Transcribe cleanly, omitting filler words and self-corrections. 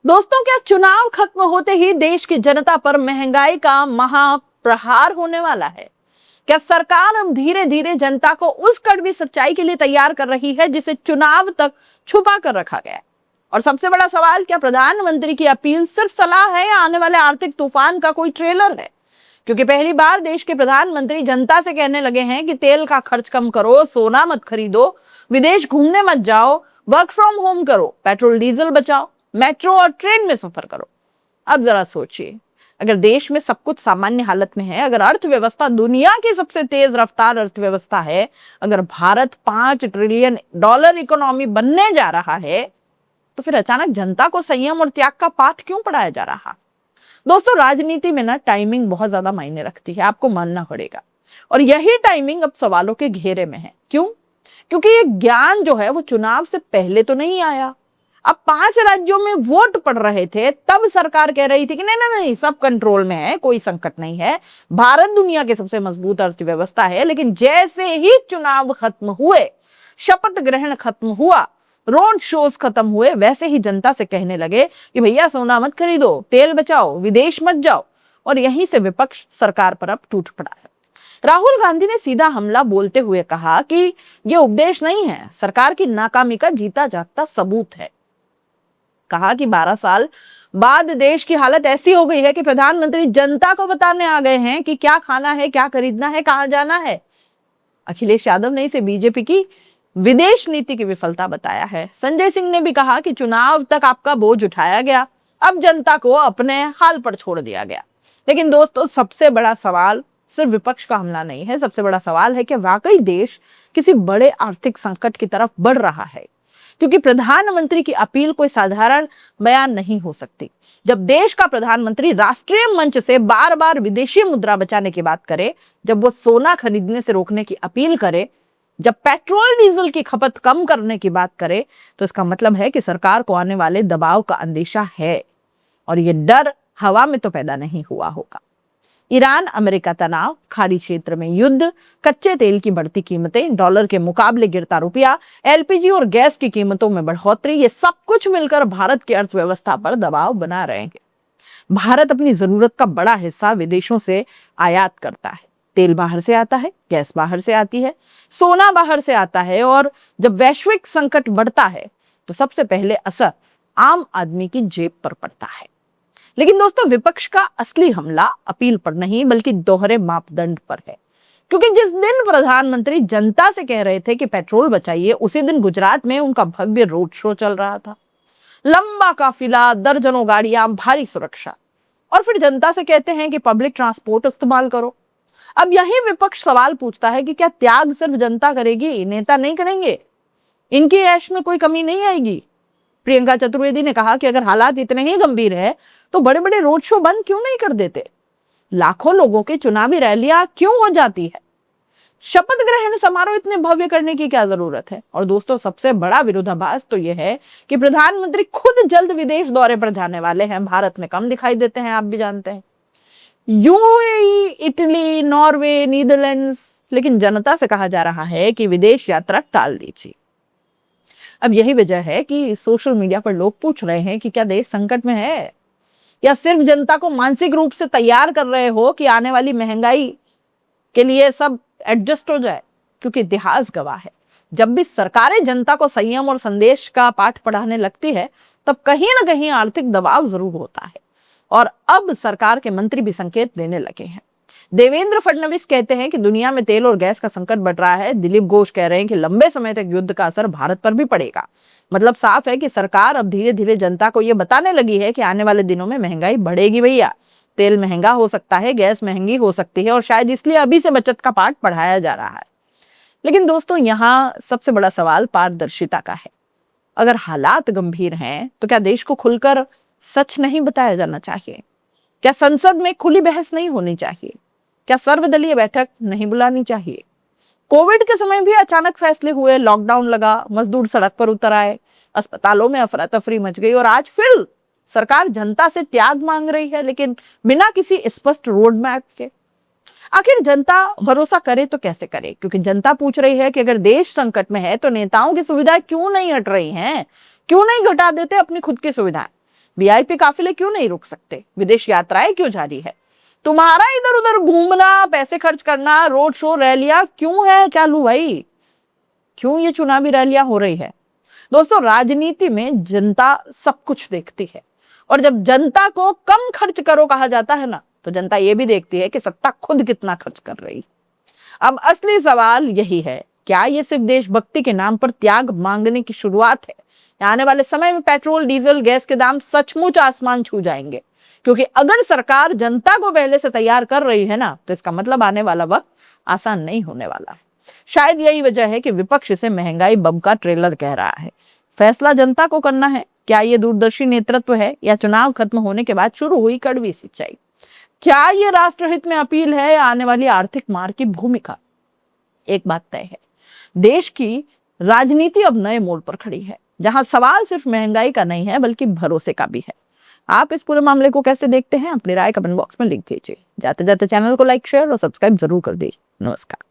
दोस्तों, क्या चुनाव खत्म होते ही देश की जनता पर महंगाई का महाप्रहार होने वाला है? क्या सरकार अब धीरे धीरे जनता को उस कड़वी सच्चाई के लिए तैयार कर रही है जिसे चुनाव तक छुपा कर रखा गया है? और सबसे बड़ा सवाल, क्या प्रधानमंत्री की अपील सिर्फ सलाह है या आने वाले आर्थिक तूफान का कोई ट्रेलर है? क्योंकि पहली बार देश के प्रधानमंत्री जनता से कहने लगे हैं कि तेल का खर्च कम करो, सोना मत खरीदो, विदेश घूमने मत जाओ, वर्क फ्रॉम होम करो, पेट्रोल डीजल बचाओ, मेट्रो और ट्रेन में सफर करो। अब जरा सोचिए, अगर देश में सब कुछ सामान्य हालत में है, अगर अर्थव्यवस्था दुनिया की सबसे तेज रफ्तार अर्थव्यवस्था है, अगर भारत $5 ट्रिलियन इकोनॉमी बनने जा रहा है, तो फिर अचानक जनता को संयम और त्याग का पाठ क्यों पढ़ाया जा रहा? दोस्तों, राजनीति में ना टाइमिंग बहुत ज्यादा मायने रखती है, आपको मानना पड़ेगा। और यही टाइमिंग अब सवालों के घेरे में है। क्यों? क्योंकि ये ज्ञान जो है वो चुनाव से पहले तो नहीं आया। अब 5 राज्यों में वोट पड़ रहे थे, तब सरकार कह रही थी कि नहीं नहीं नहीं, सब कंट्रोल में है, कोई संकट नहीं है, भारत दुनिया के सबसे मजबूत अर्थव्यवस्था है। लेकिन जैसे ही चुनाव खत्म हुए, शपथ ग्रहण खत्म हुआ, रोड शोज खत्म हुए, वैसे ही जनता से कहने लगे कि भैया सोना मत खरीदो, तेल बचाओ, विदेश मत जाओ। और यहीं से विपक्ष सरकार पर अब टूट पड़ा है। राहुल गांधी ने सीधा हमला बोलते हुए कहा कि यह उपदेश नहीं है, सरकार की नाकामी का जीता जागता सबूत है। कहा कि 12 साल बाद देश की हालत ऐसी हो गई है कि प्रधानमंत्री जनता को बताने आ गए हैं कि क्या खाना है, क्या खरीदना है, कहां जाना है। अखिलेश यादव ने इसे बीजेपी की विदेश नीति की विफलता बताया है। संजय सिंह ने भी कहा कि चुनाव तक आपका बोझ उठाया गया, अब जनता को अपने हाल पर छोड़ दिया गया। लेकिन दोस्तों, सबसे बड़ा सवाल सिर्फ विपक्ष का हमला नहीं है, सबसे बड़ा सवाल है कि वाकई देश किसी बड़े आर्थिक संकट की तरफ बढ़ रहा है। क्योंकि प्रधानमंत्री की अपील कोई साधारण बयान नहीं हो सकती। जब देश का प्रधानमंत्री राष्ट्रीय मंच से बार बार विदेशी मुद्रा बचाने की बात करे, जब वो सोना खरीदने से रोकने की अपील करे, जब पेट्रोल डीजल की खपत कम करने की बात करे, तो इसका मतलब है कि सरकार को आने वाले दबाव का अंदेशा है। और ये डर हवा में तो पैदा नहीं हुआ होगा। ईरान अमेरिका तनाव, खाड़ी क्षेत्र में युद्ध, कच्चे तेल की बढ़ती कीमतें, डॉलर के मुकाबले गिरता रुपया, एलपीजी और गैस की कीमतों में बढ़ोतरी, ये सब कुछ मिलकर भारत की अर्थव्यवस्था पर दबाव बना रहे हैं। भारत अपनी जरूरत का बड़ा हिस्सा विदेशों से आयात करता है। तेल बाहर से आता है, गैस बाहर से आती है, सोना बाहर से आता है। और जब वैश्विक संकट बढ़ता है तो सबसे पहले असर आम आदमी की जेब पर पड़ता है। लेकिन दोस्तों, विपक्ष का असली हमला अपील पर नहीं बल्कि दोहरे मापदंड पर है। क्योंकि जिस दिन प्रधानमंत्री जनता से कह रहे थे कि पेट्रोल बचाइए, उसी दिन गुजरात में उनका भव्य रोड शो चल रहा था। लंबा काफिला, दर्जनों गाड़ियां, भारी सुरक्षा। और फिर जनता से कहते हैं कि पब्लिक ट्रांसपोर्ट इस्तेमाल करो। अब यही विपक्ष सवाल पूछता है कि क्या त्याग सिर्फ जनता करेगी, नेता नहीं करेंगे? इनकी ऐश में कोई कमी नहीं आएगी? प्रियंका चतुर्वेदी ने कहा कि अगर हालात इतने ही गंभीर है तो बड़े बड़े रोड शो बंद क्यों नहीं कर देते? लाखों लोगों की चुनावी रैलियां क्यों हो जाती है? शपथ ग्रहण समारोह इतने भव्य करने की क्या जरूरत है? और दोस्तों, सबसे बड़ा विरोधाभास तो यह है कि प्रधानमंत्री खुद जल्द विदेश दौरे पर जाने वाले हैं। भारत में कम दिखाई देते हैं, आप भी जानते हैं। UAE, Italy, Norway, Netherlands. लेकिन जनता से कहा जा रहा है कि विदेश यात्रा टाल दीजिए। अब यही वजह है कि सोशल मीडिया पर लोग पूछ रहे हैं कि क्या देश संकट में है, या सिर्फ जनता को मानसिक रूप से तैयार कर रहे हो कि आने वाली महंगाई के लिए सब एडजस्ट हो जाए? क्योंकि इतिहास गवाह है, जब भी सरकारें जनता को संयम और संदेश का पाठ पढ़ाने लगती है, तब कहीं ना कहीं आर्थिक दबाव जरूर होता है। और अब सरकार के मंत्री भी संकेत देने लगे हैं। देवेंद्र फडणवीस कहते हैं कि दुनिया में तेल और गैस का संकट बढ़ रहा है। दिलीप घोष कह रहे हैं कि लंबे समय तक युद्ध का असर भारत पर भी पड़ेगा। मतलब साफ है कि सरकार अब धीरे धीरे जनता को यह बताने लगी है कि आने वाले दिनों में महंगाई बढ़ेगी भैया। तेल महंगा हो सकता है, गैस महंगी हो सकती है, और शायद इसलिए अभी से बचत का पाठ पढ़ाया जा रहा है। लेकिन दोस्तों, यहाँ सबसे बड़ा सवाल पारदर्शिता का है। अगर हालात गंभीर हैं तो क्या देश को खुलकर सच नहीं बताया जाना चाहिए? क्या संसद में खुली बहस नहीं होनी चाहिए? क्या सर्वदलीय बैठक नहीं बुलानी चाहिए? कोविड के समय भी अचानक फैसले हुए, लॉकडाउन लगा, मजदूर सड़क पर उतर आए, अस्पतालों में अफरा तफरी मच गई, और आज फिर सरकार जनता से त्याग मांग रही है, लेकिन बिना किसी स्पष्ट रोड मैप के। आखिर जनता भरोसा करे तो कैसे करे? क्योंकि जनता पूछ रही है कि अगर देश संकट में है तो नेताओं की सुविधाएं क्यों नहीं हट रही हैं? क्यों नहीं घटा देते अपनी खुद की सुविधाएं? वीआईपी काफिले क्यों नहीं रुक सकते? विदेश यात्राएं क्यों जारी है? तुम्हारा इधर उधर घूमना, पैसे खर्च करना, रोड शो, रैलियां क्यों है चालू भाई? क्यों ये चुनावी रैलियां हो रही है? दोस्तों, राजनीति में जनता सब कुछ देखती है, और जब जनता को कम खर्च करो कहा जाता है ना, तो जनता ये भी देखती है कि सत्ता खुद कितना खर्च कर रही। अब असली सवाल यही है, क्या ये सिर्फ देशभक्ति के नाम पर त्याग मांगने की शुरुआत है? आने वाले समय में पेट्रोल, डीजल, गैस के दाम सचमुच आसमान छू जाएंगे, क्योंकि अगर सरकार जनता को पहले से तैयार कर रही है ना, तो इसका मतलब आने वाला वक्त आसान नहीं होने वाला। शायद यही वजह है कि विपक्ष इसे महंगाई बम का ट्रेलर कह रहा है। फैसला जनता को करना है, क्या ये दूरदर्शी नेतृत्व है, या चुनाव खत्म होने के बाद शुरू हुई कड़वी सच्चाई? क्या ये राष्ट्रहित में अपील है, या आने वाली आर्थिक मार की भूमिका? एक बात तय है, देश की राजनीति अब नए मोड़ पर खड़ी है, जहां सवाल सिर्फ महंगाई का नहीं है, बल्कि भरोसे का भी है। आप इस पूरे मामले को कैसे देखते हैं? अपनी राय कमेंट बॉक्स में लिख दीजिए। जाते जाते चैनल को लाइक, शेयर और सब्सक्राइब जरूर कर दीजिए। नमस्कार।